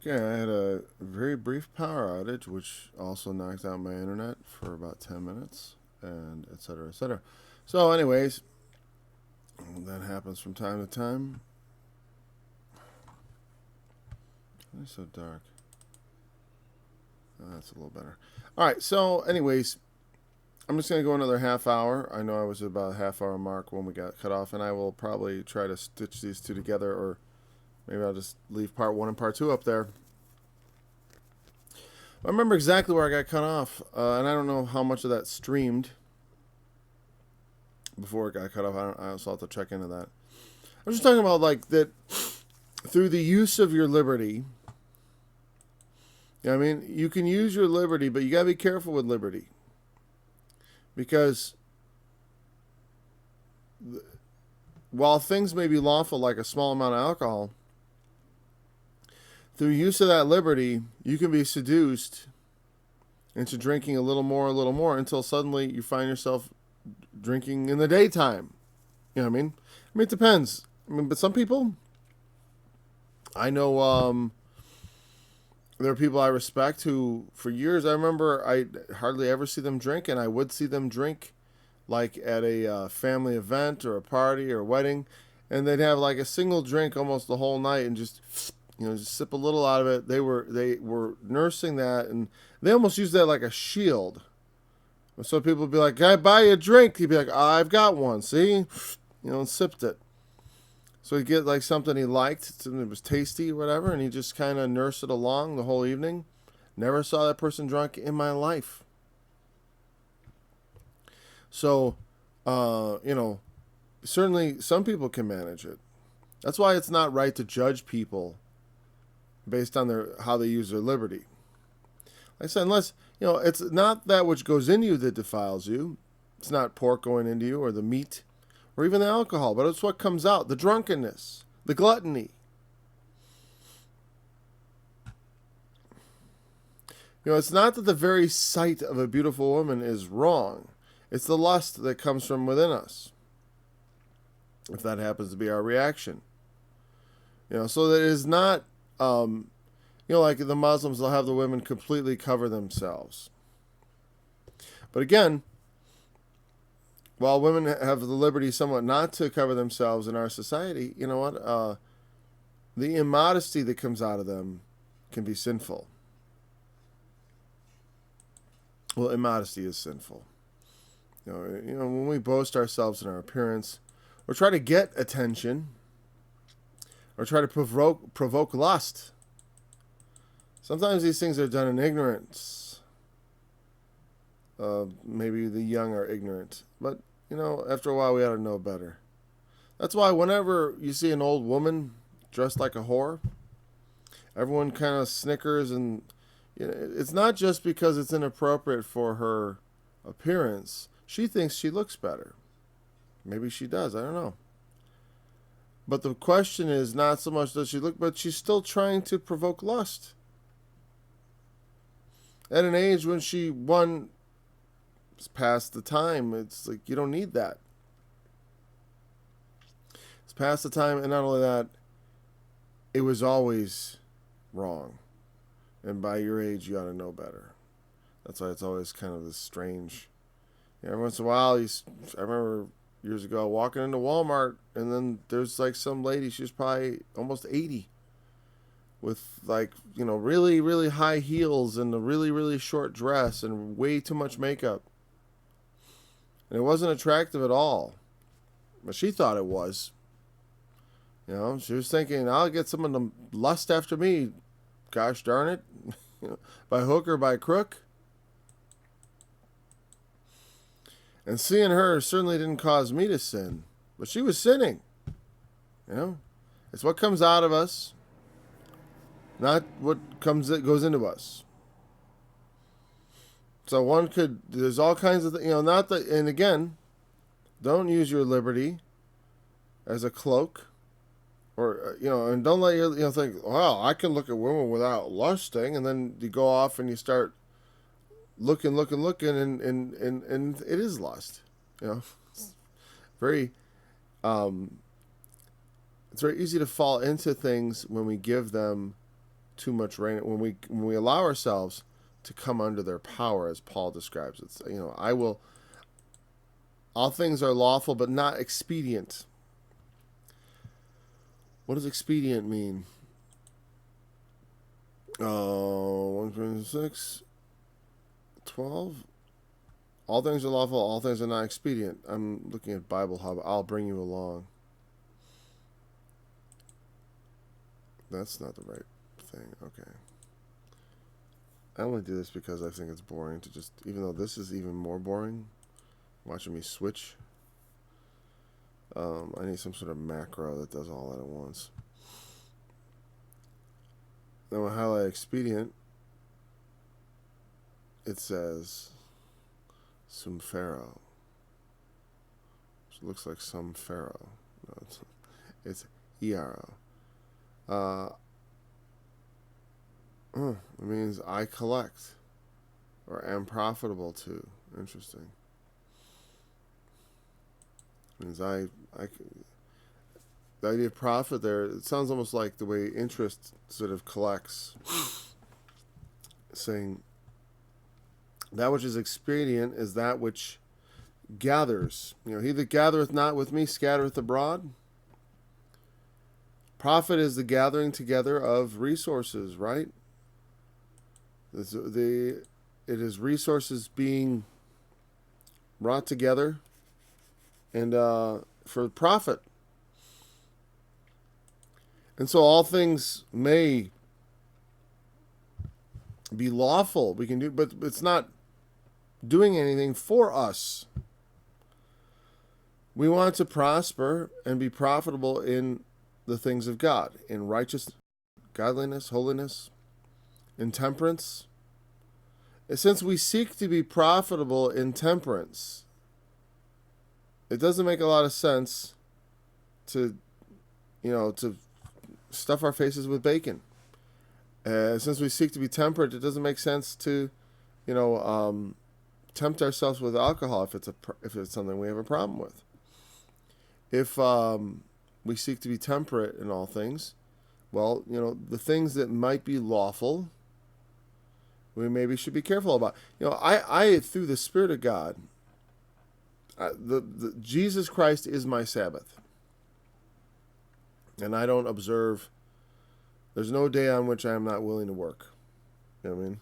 Okay, I had a very brief power outage, which also knocked out my internet for about 10 minutes, and et cetera, et cetera. So, anyways, that happens from time to time. It's so dark. Oh, that's a little better. All right, so, anyways, I'm just going to go another half hour. I know I was at about a half hour mark when we got cut off, and I will probably try to stitch these two together, or maybe I'll just leave part one and part two up there. I remember exactly where I got cut off, and I don't know how much of that streamed before it got cut off. I also have to check into that. I'm just talking about like that through the use of your liberty. I mean, you can use your liberty, but you gotta be careful with liberty because while things may be lawful, like a small amount of alcohol, through use of that liberty, you can be seduced into drinking a little more, until suddenly you find yourself drinking in the daytime. You know what I mean? I mean, it depends. I mean, but some people, I know, there are people I respect who, for years, I remember I hardly ever see them drink, and I would see them drink like at a family event or a party or a wedding, and they'd have like a single drink almost the whole night and just sip a little out of it. They were nursing that, and they almost used that like a shield. So people would be like, "Can I buy you a drink?" He'd be like, "I've got one." See, and sipped it. So he'd get like something he liked, something that was tasty or whatever, and he just kind of nursed it along the whole evening. Never saw that person drunk in my life. So, certainly some people can manage it. That's why it's not right to judge people based on how they use their liberty. Like I said, unless it's not that which goes in you that defiles you. It's not pork going into you or the meat or even the alcohol, but it's what comes out, the drunkenness, the gluttony. It's not that the very sight of a beautiful woman is wrong. It's the lust that comes from within us, if that happens to be our reaction. So that it is not, like the Muslims, they'll have the women completely cover themselves. But again, while women have the liberty somewhat not to cover themselves in our society, you know what? The immodesty that comes out of them can be sinful. Well, immodesty is sinful. When we boast ourselves in our appearance, or try to get attention, or try to provoke lust. Sometimes these things are done in ignorance. Maybe the young are ignorant, but after a while we ought to know better. That's why whenever you see an old woman dressed like a whore, everyone kind of snickers, and it's not just because it's inappropriate for her appearance. She thinks she looks better. Maybe she does. I don't know. But the question is not so much does she look, but she's still trying to provoke lust. At an age when she is past the time, it's like you don't need that. It's past the time, and not only that, it was always wrong. And by your age, you ought to know better. That's why it's always kind of this strange. Every once in a while, I remember years ago walking into Walmart, and then there's like some lady, she was probably almost 80, with like, really, really high heels and a really, really short dress and way too much makeup. And it wasn't attractive at all. But she thought it was. She was thinking, I'll get someone to lust after me. Gosh darn it. By hook or by crook. And seeing her certainly didn't cause me to sin. But she was sinning. It's what comes out of us, not what goes into us. So there's all kinds of, and again, don't use your liberty as a cloak, or, and don't let you, think, well, I can look at women without lusting, and then you go off and you start looking, and it is lust. It's very, it's very easy to fall into things when we give them too much reign, when we allow ourselves to come under their power, as Paul describes it. All things are lawful, but not expedient. What does expedient mean? 126, 12. All things are lawful, all things are not expedient. I'm looking at Bible Hub. I'll bring you along. That's not the right thing. Okay. I only do this because I think it's boring to just, even though this is even more boring, watching me switch. I need some sort of macro that does all that at once. Then we'll highlight expedient. It says sum pharaoh. Which looks like some pharaoh. No, it's ERO. It means I collect or am profitable to. Interesting. It means the idea of profit there, it sounds almost like the way interest sort of collects, saying that which is expedient is that which gathers. He that gathereth not with me scattereth abroad. Profit is the gathering together of resources, right? It is resources being brought together and for profit. And so all things may be lawful. We can do, but it's not doing anything for us. We want to prosper and be profitable in the things of God, in righteousness, godliness, holiness, in temperance. Since we seek to be profitable in temperance, it doesn't make a lot of sense to stuff our faces with bacon. Since we seek to be temperate, it doesn't make sense to, tempt ourselves with alcohol if it's something we have a problem with. If we seek to be temperate in all things, well, the things that might be lawful, we maybe should be careful about. I through the Spirit of God, Jesus Christ is my Sabbath. And I don't observe, there's no day on which I am not willing to work. You know what I mean?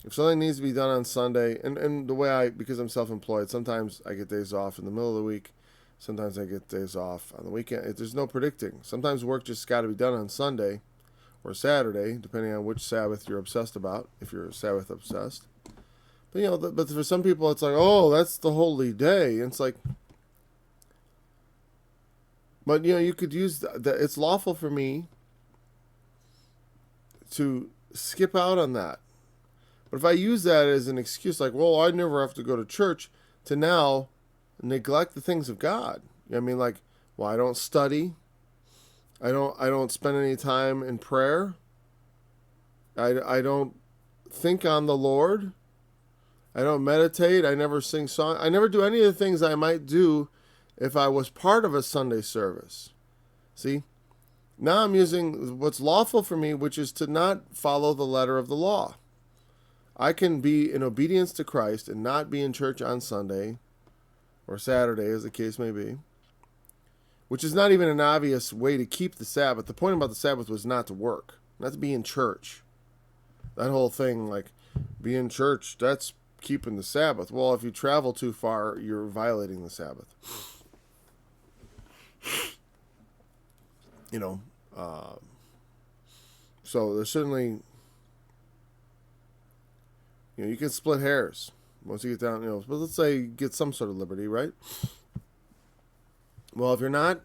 If something needs to be done on Sunday, and the way because I'm self-employed, sometimes I get days off in the middle of the week. Sometimes I get days off on the weekend. There's no predicting. Sometimes work just got to be done on Sunday or Saturday, depending on which Sabbath you're obsessed about, if you're Sabbath obsessed. But, but for some people, it's like, oh, that's the holy day. And it's like, but, you could use that. It's lawful for me to skip out on that. But if I use that as an excuse, like, well, I never have to go to church, to now neglect the things of God. I mean, like, well, I don't study. I don't spend any time in prayer. I don't think on the Lord. I don't meditate. I never sing songs. I never do any of the things I might do if I was part of a Sunday service. See? Now I'm using what's lawful for me, which is to not follow the letter of the law. I can be in obedience to Christ and not be in church on Sunday or Saturday, as the case may be, which is not even an obvious way to keep the Sabbath. The point about the Sabbath was not to work, not to be in church. That whole thing, like, be in church, that's keeping the Sabbath. Well, if you travel too far, you're violating the Sabbath. So there's certainly, you can split hairs once you get down, but let's say you get some sort of liberty, right? Well, if you're not,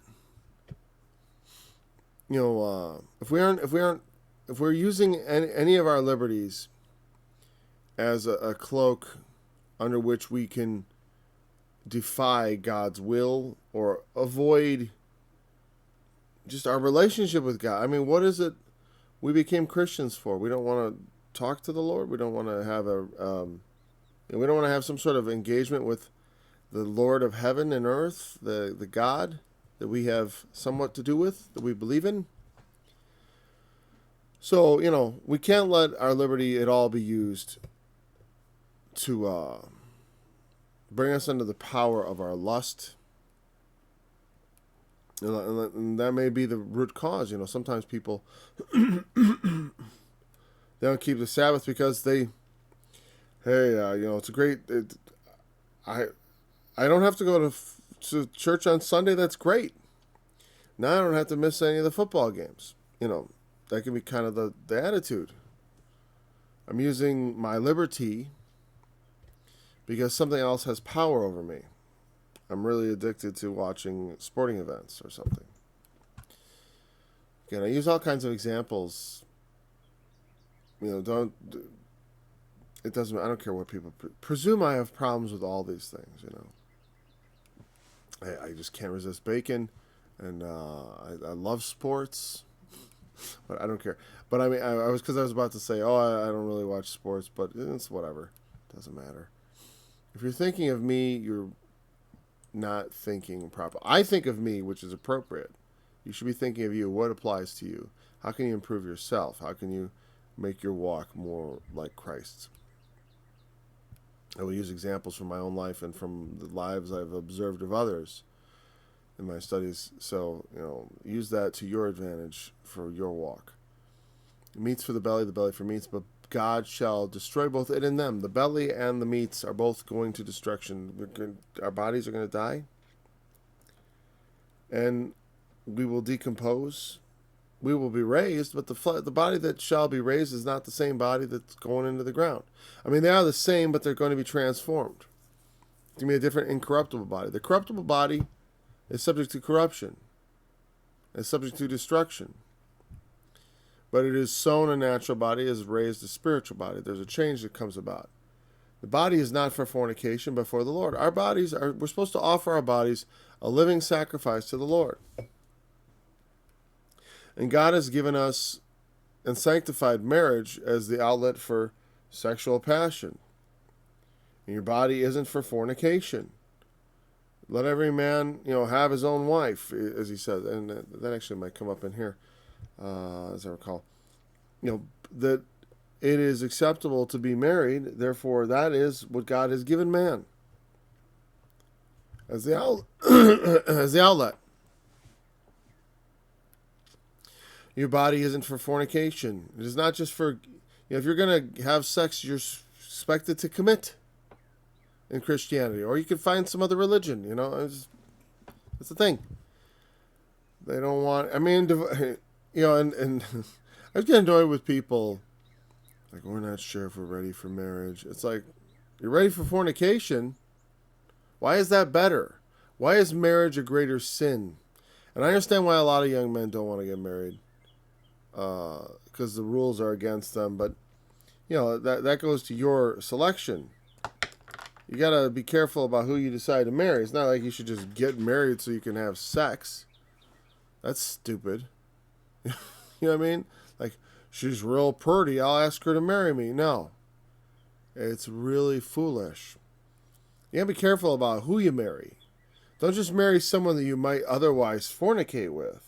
if we're using any of our liberties as a cloak under which we can defy God's will or avoid just our relationship with God. I mean, what is it we became Christians for? We don't want to talk to the Lord. We don't want to have we don't want to have some sort of engagement with the Lord of heaven and earth, the God that we have somewhat to do with, that we believe in. So, we can't let our liberty at all be used to bring us under the power of our lust. And that may be the root cause. Sometimes people they don't keep the Sabbath because it's a great. I I don't have to go to church on Sunday. That's great. Now I don't have to miss any of the football games. That can be kind of the attitude. I'm using my liberty because something else has power over me. I'm really addicted to watching sporting events or something. Again, I use all kinds of examples. Don't. It doesn't. I don't care what people presume. I have problems with all these things. I just can't resist bacon, and I love sports, but I don't care. But I mean, I was about to say, I don't really watch sports, but it's whatever. It doesn't matter. If you're thinking of me, you're not thinking proper. I think of me, which is appropriate. You should be thinking of you. What applies to you? How can you improve yourself? How can you make your walk more like Christ's? I will use examples from my own life and from the lives I've observed of others in my studies. So, use that to your advantage for your walk. Meats for the belly for meats, but God shall destroy both it and them. The belly and the meats are both going to destruction. Our bodies are going to die. And we will decompose. We will be raised, but the body that shall be raised is not the same body that's going into the ground. I mean, they are the same, but they're going to be transformed. It's going to be a different incorruptible body. The corruptible body is subject to corruption. It's subject to destruction. But it is sown a natural body, is raised a spiritual body. There's a change that comes about. The body is not for fornication, but for the Lord. We're supposed to offer our bodies a living sacrifice to the Lord. And God has given us and sanctified marriage as the outlet for sexual passion. And your body isn't for fornication. Let every man, have his own wife, as he says. And that actually might come up in here, as I recall. That it is acceptable to be married. Therefore, that is what God has given man as the outlet. Your body isn't for fornication. It is not just for, if you're going to have sex, you're expected to commit in Christianity. Or you can find some other religion, It's the thing. They don't want, and I get annoyed with people, like, we're not sure if we're ready for marriage. It's like, you're ready for fornication? Why is that better? Why is marriage a greater sin? And I understand why a lot of young men don't want to get married. Because the rules are against them, but that goes to your selection. You gotta be careful about who you decide to marry. It's not like you should just get married so you can have sex. That's stupid. You know what I mean? Like, she's real pretty, I'll ask her to marry me. No, it's really foolish. You gotta be careful about who you marry. Don't just marry someone that you might otherwise fornicate with.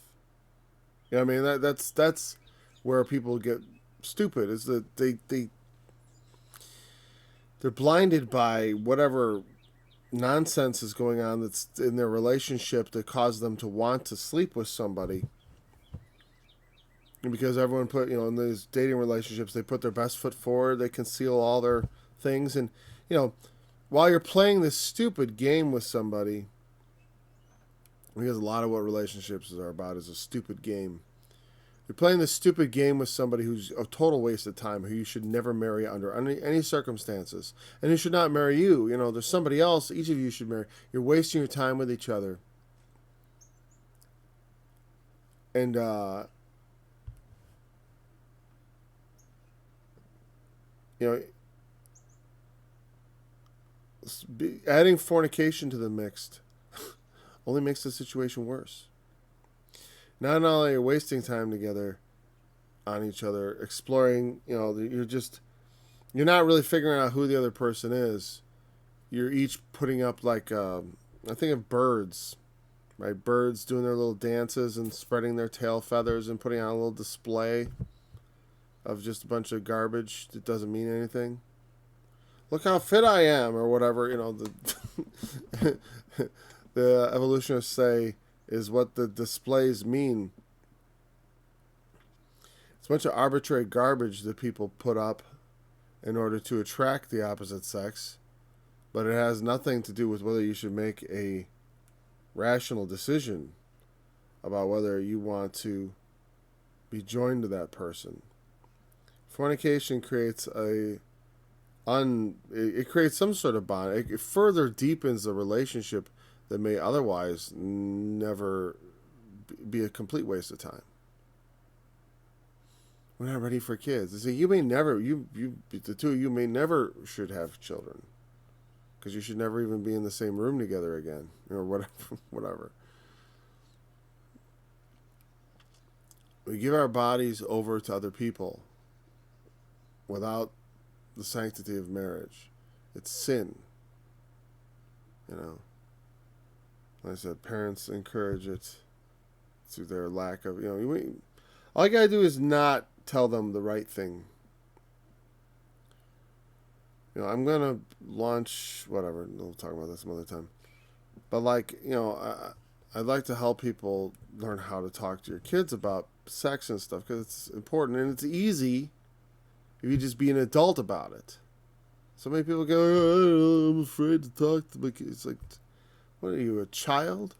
You know what I mean? That's where people get stupid, is that they're blinded by whatever nonsense is going on that's in their relationship that causes them to want to sleep with somebody. And because everyone in these dating relationships, they put their best foot forward, they conceal all their things. And, while you're playing this stupid game with somebody, because a lot of what relationships are about is a stupid game. You're playing this stupid game with somebody who's a total waste of time, who you should never marry under any circumstances. And who should not marry you. There's somebody else each of you should marry. You're wasting your time with each other. And, adding fornication to the mix only makes the situation worse. Not only are you wasting time together on each other, exploring, you're not really figuring out who the other person is. You're each putting up I think of birds, right? Birds doing their little dances and spreading their tail feathers and putting on a little display. of just a bunch of garbage that doesn't mean anything. Look how fit I am, or whatever, the the evolutionists say is what the displays mean. It's a bunch of arbitrary garbage that people put up in order to attract the opposite sex, but it has nothing to do with whether you should make a rational decision about whether you want to be joined to that person. Fornication creates it creates some sort of bond. It further deepens the relationship that may otherwise never be a complete waste of time. We're not ready for kids. They say you may never, the two of you may never should have children, because you should never even be in the same room together again, or whatever. We give our bodies over to other people without the sanctity of marriage. It's sin. Like I said, parents encourage it through their lack of, all you gotta do is not tell them the right thing. I'm gonna launch whatever. We'll talk about this some other time. But I'd like to help people learn how to talk to your kids about sex and stuff, because it's important and it's easy if you just be an adult about it. So many people go, I'm afraid to talk to my kids. It's like, what are you, a child?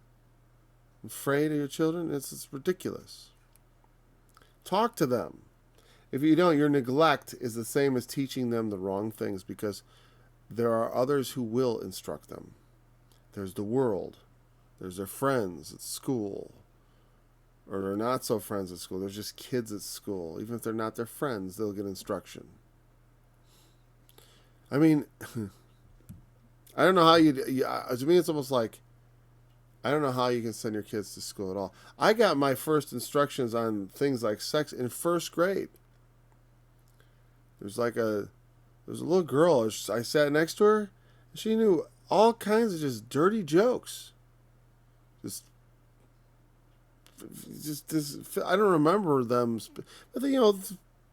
Afraid of your children? It's ridiculous. Talk to them. If you don't, your neglect is the same as teaching them the wrong things, because there are others who will instruct them. There's the world. There's their friends at school. Or they're not so friends at school. They're just kids at school. Even if they're not their friends, they'll get instruction. I mean, I don't know how to me it's almost like, I don't know how you can send your kids to school at all. I got my first instructions on things like sex in first grade. There's a little girl, I sat next to her, and she knew all kinds of just dirty jokes. I don't remember them, but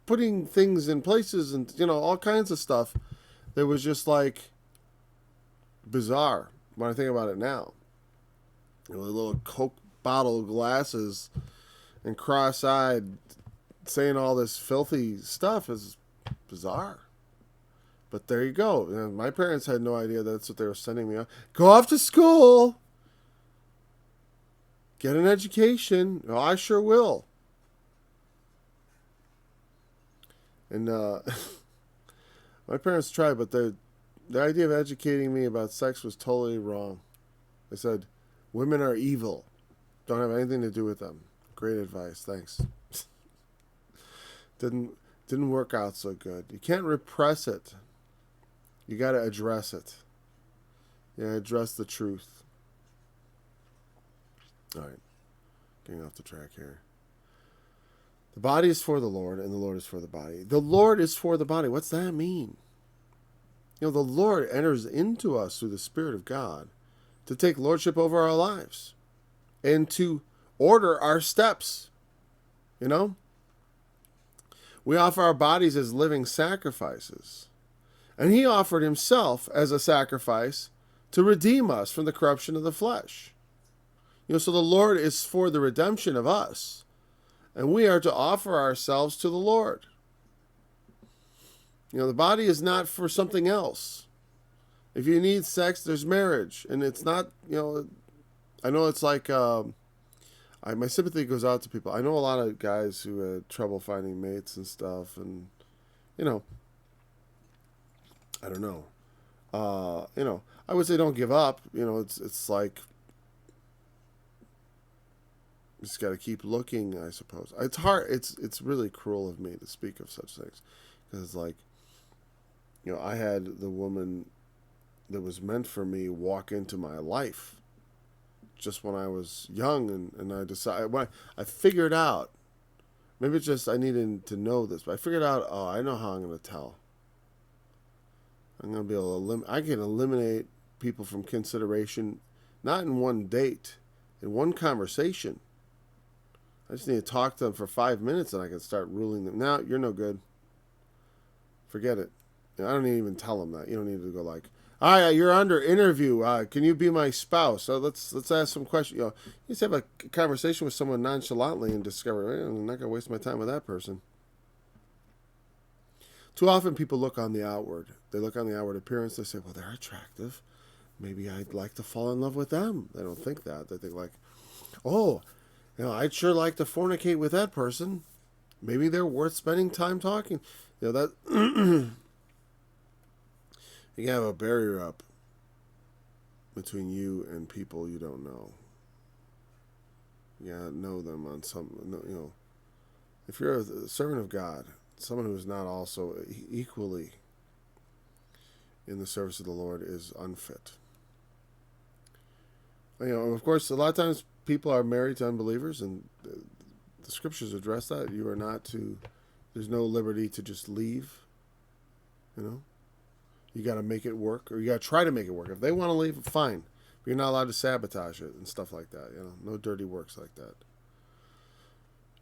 putting things in places and all kinds of stuff that was just like bizarre when I think about it now. Little Coke bottle glasses and cross-eyed saying all this filthy stuff is bizarre. But there you go. My parents had no idea that's what they were sending me on. Go off to school. Get an education. Oh, I sure will. And my parents tried, but the idea of educating me about sex was totally wrong. They said, women are evil. Don't have anything to do with them. Great advice. Thanks. Didn't work out so good. You can't repress it. You got to address it. Address the truth. All right, getting off the track here. The body is for the Lord, and the Lord is for the body. The Lord is for the body. What's that mean? The Lord enters into us through the Spirit of God to take lordship over our lives and to order our steps. We offer our bodies as living sacrifices. And he offered himself as a sacrifice to redeem us from the corruption of the flesh. So the Lord is for the redemption of us. And we are to offer ourselves to the Lord. The body is not for something else. If you need sex, there's marriage. And it's not, I know it's like, my sympathy goes out to people. I know a lot of guys who had trouble finding mates and stuff. And, I don't know. I would say don't give up. It's like, you just got to keep looking, I suppose. It's hard. It's really cruel of me to speak of such things. Because it's like, I had the woman that was meant for me walk into my life just when I was young. And I decided, when I figured out, maybe it's just I needed to know this, but I figured out, I know how I'm going to tell. I'm going to be able to I can eliminate people from consideration, not in one date, in one conversation. I just need to talk to them for 5 minutes and I can start ruling them. No, you're no good. Forget it. I don't need to even tell them that. You don't need to go like, all right, you're under interview. Can you be my spouse? So let's ask some questions. You just have a conversation with someone nonchalantly and discover, I'm not going to waste my time with that person. Too often people look on the outward. They look on the outward appearance. They say, well, they're attractive. Maybe I'd like to fall in love with them. They don't think that. They think like, oh, I'd sure like to fornicate with that person. Maybe they're worth spending time talking. That you can have a barrier up between you and people you don't know. You gotta know them on some, if you're a servant of God, someone who is not also equally in the service of the Lord is unfit. Of course, a lot of times people are married to unbelievers, and the scriptures address that. You are not to, there's no liberty to just leave. You got to make it work, or you got to try to make it work. If they want to leave, fine. But you're not allowed to sabotage it and stuff like that. No dirty works like that.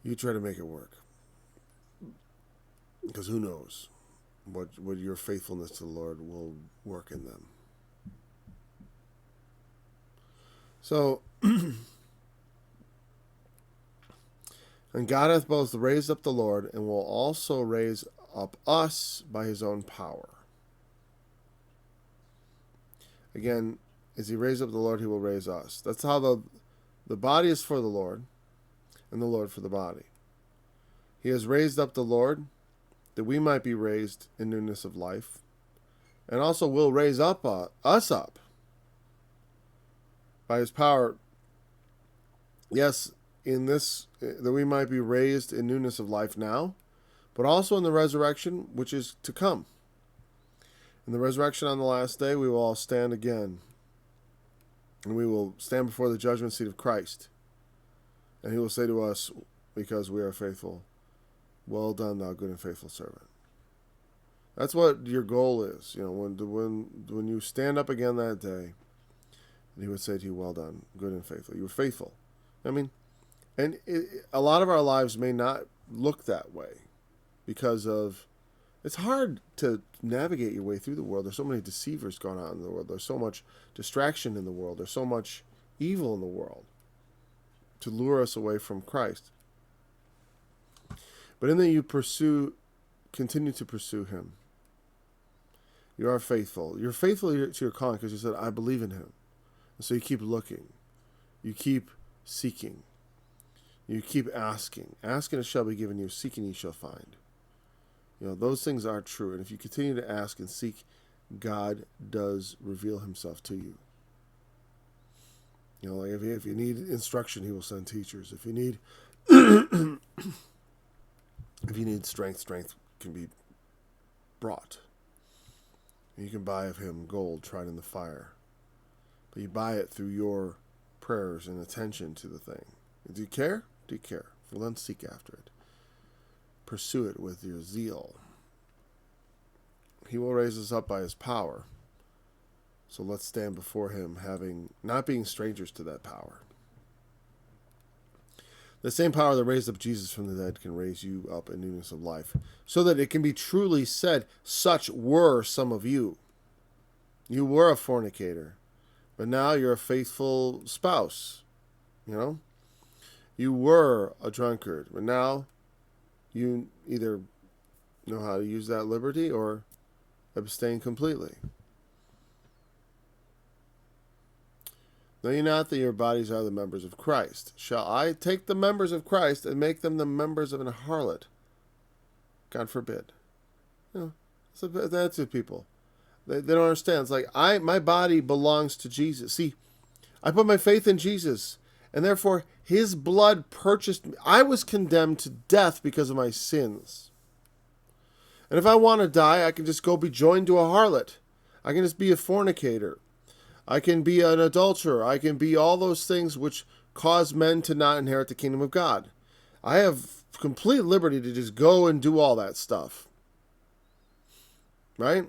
You try to make it work. Because who knows what your faithfulness to the Lord will work in them. So, and God hath both raised up the Lord, and will also raise up us by his own power. Again, as he raised up the Lord, he will raise us. That's how the body is for the Lord, and the Lord for the body. He has raised up the Lord, that we might be raised in newness of life, and also will raise up us up by his power. Yes, in this, that we might be raised in newness of life now, but also in the resurrection which is to come. In the resurrection on the last day, we will all stand again, and we will stand before the judgment seat of Christ, and he will say to us, because we are faithful, well done, thou good and faithful servant. That's what your goal is. When you stand up again that day, he would say to you, well done, good and faithful. You were faithful. A lot of our lives may not look that way because of, it's hard to navigate your way through the world. There's so many deceivers going on in the world. There's so much distraction in the world. There's so much evil in the world to lure us away from Christ. But in that you continue to pursue him. You are faithful. You're faithful to your calling because you said, I believe in him. And so you keep looking. You keep seeking. You keep asking. Asking it shall be given you. Seeking you shall find. Those things are true. And if you continue to ask and seek, God does reveal himself to you. Like if you need instruction, he will send teachers. If you need strength can be brought. You can buy of him gold tried in the fire. But you buy it through your prayers and attention to the thing. Do you care? Do you care? Well, then seek after it. Pursue it with your zeal. He will raise us up by his power. So let's stand before him, not being strangers to that power. The same power that raised up Jesus from the dead can raise you up in newness of life, so that it can be truly said, such were some of you. You were a fornicator, but now you're a faithful spouse. You were a drunkard, but now you either know how to use that liberty or abstain completely. Know ye not that your bodies are the members of Christ? Shall I take the members of Christ and make them the members of an harlot? God forbid. It's an attitude, people. They don't understand. It's like, my body belongs to Jesus. See, I put my faith in Jesus, and therefore his blood purchased me. I was condemned to death because of my sins. And if I want to die, I can just go be joined to a harlot. I can just be a fornicator. I can be an adulterer. I can be all those things which cause men to not inherit the kingdom of God. I have complete liberty to just go and do all that stuff. Right?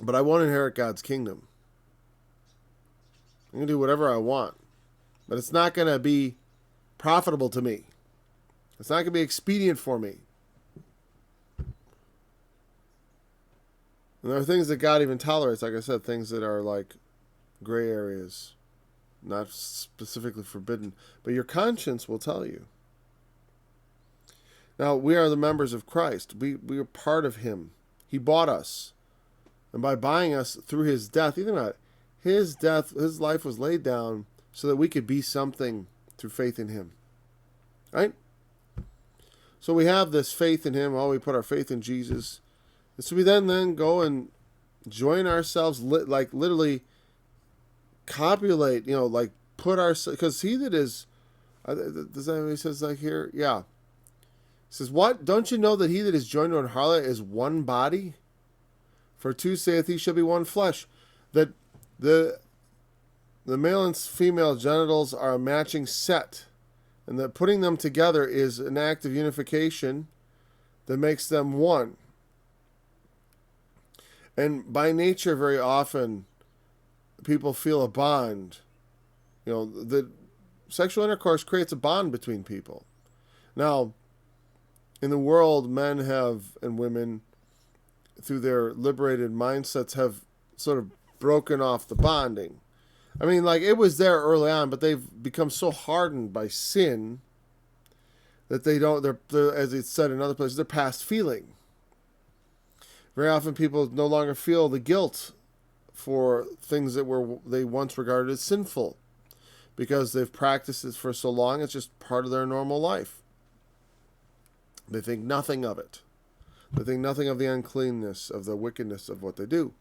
But I won't inherit God's kingdom. I'm going to do whatever I want. But it's not going to be profitable to me. It's not going to be expedient for me. And there are things that God even tolerates, like I said, things that are like gray areas, not specifically forbidden. But your conscience will tell you. Now, we are the members of Christ. We are part of Him. He bought us. And by buying us through His death, think about it, His death, His life was laid down so that we could be something through faith in Him. Right? So we have this faith in Him. We put our faith in Jesus. And so we then go and join ourselves, like literally copulate, like put ourselves, because he that is, does that what he says like here? Yeah. He says, what? Don't you know that he that is joined to an harlot is one body? For two, saith he, shall be one flesh. That the male and female genitals are a matching set. And that putting them together is an act of unification that makes them one. And by nature, very often, people feel a bond. The sexual intercourse creates a bond between people. Now, in the world, men and women, through their liberated mindsets, have sort of broken off the bonding. I mean, like, it was there early on, but they've become so hardened by sin that they're, as it's said in other places, they're past feeling. Very often people no longer feel the guilt for things that they once regarded as sinful because they've practiced it for so long. It's just part of their normal life. They think nothing of it. They think nothing of the uncleanness, of the wickedness of what they do.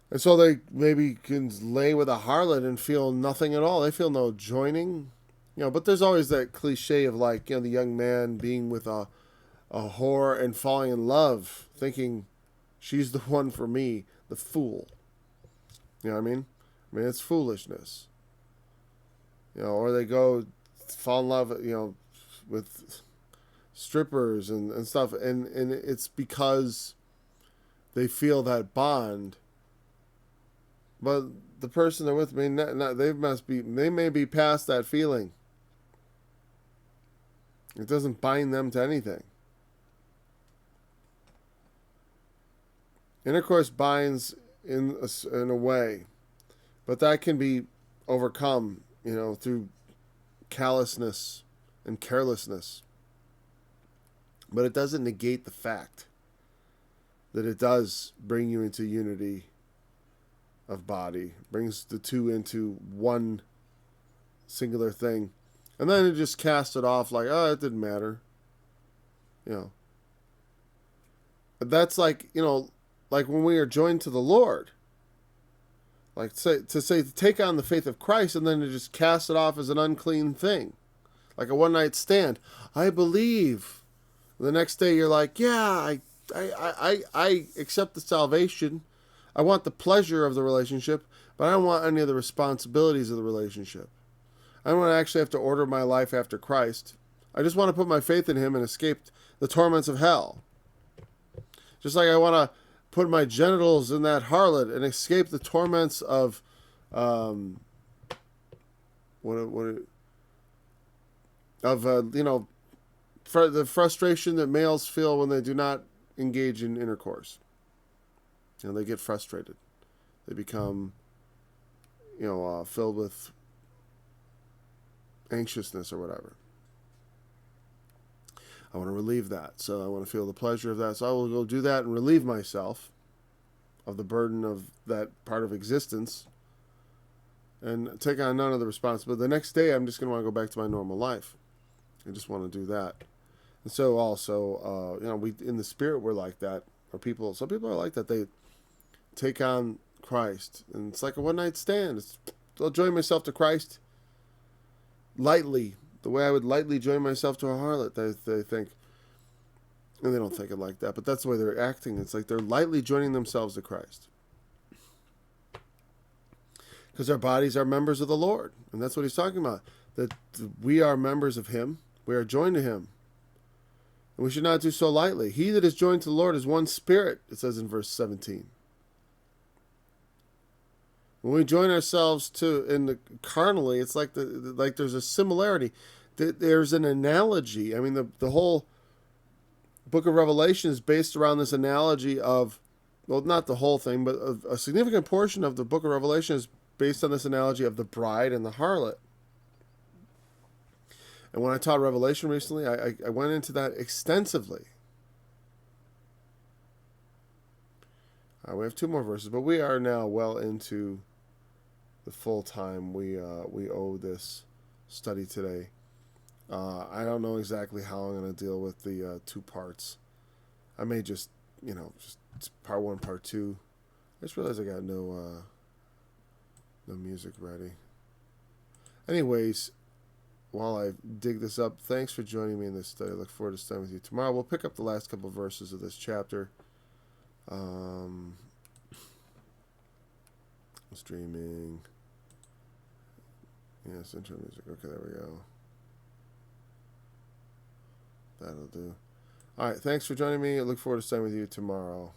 And so they maybe can lay with a harlot and feel nothing at all. They feel no joining. But there's always that cliche of like, the young man being with a whore and falling in love, thinking she's the one for me, the fool. You know what I mean? It's foolishness. Or they go fall in love, with strippers and stuff, and it's because they feel that bond. But the person they're with, they may be past that feeling. It doesn't bind them to anything. Intercourse binds in a way, but that can be overcome, through callousness and carelessness. But it doesn't negate the fact that it does bring you into unity of body, brings the two into one singular thing. And then it just casts it off like, oh, it didn't matter. But that's like, like when we are joined to the Lord. Like to take on the faith of Christ and then to just cast it off as an unclean thing. Like a one-night stand. I believe. The next day you're like, yeah, I accept the salvation. I want the pleasure of the relationship, but I don't want any of the responsibilities of the relationship. I don't want to actually have to order my life after Christ. I just want to put my faith in Him and escape the torments of hell. Just like I want to put my genitals in that harlot and escape the torments of the frustration that males feel when they do not engage in intercourse. They get frustrated. They become, filled with anxiousness or whatever. I want to relieve that. So I want to feel the pleasure of that. So I will go do that and relieve myself of the burden of that part of existence and take on none of the responsibility. The next day, I'm just going to want to go back to my normal life. I just want to do that. And so also, we in the spirit, we're like that. Or some people are like that. They take on Christ. And it's like a one-night stand. I'll join myself to Christ lightly, the way I would lightly join myself to a harlot. They think, and they don't think it like that, but that's the way they're acting. It's like they're lightly joining themselves to Christ. Because our bodies are members of the Lord. And that's what he's talking about. That we are members of Him. We are joined to Him. And we should not do so lightly. He that is joined to the Lord is one spirit, it says in verse 17. When we join ourselves to in the carnally, it's like like there's a similarity. There's an analogy. I mean, the whole book of Revelation is based around this analogy of, well, not the whole thing, but a significant portion of the book of Revelation is based on this analogy of the bride and the harlot. And when I taught Revelation recently, I went into that extensively. We have 2 more verses, but we are now well into the full time we owe this study today. I don't know exactly how I'm going to deal with the 2 parts. I may just part 1, part 2. I just realized I got no music ready. Anyways, while I dig this up, thanks for joining me in this study. I look forward to studying with you tomorrow. We'll pick up the last couple of verses of this chapter. Streaming. Yes, intro music. Okay, there we go. That'll do. All right, thanks for joining me. I look forward to studying with you tomorrow.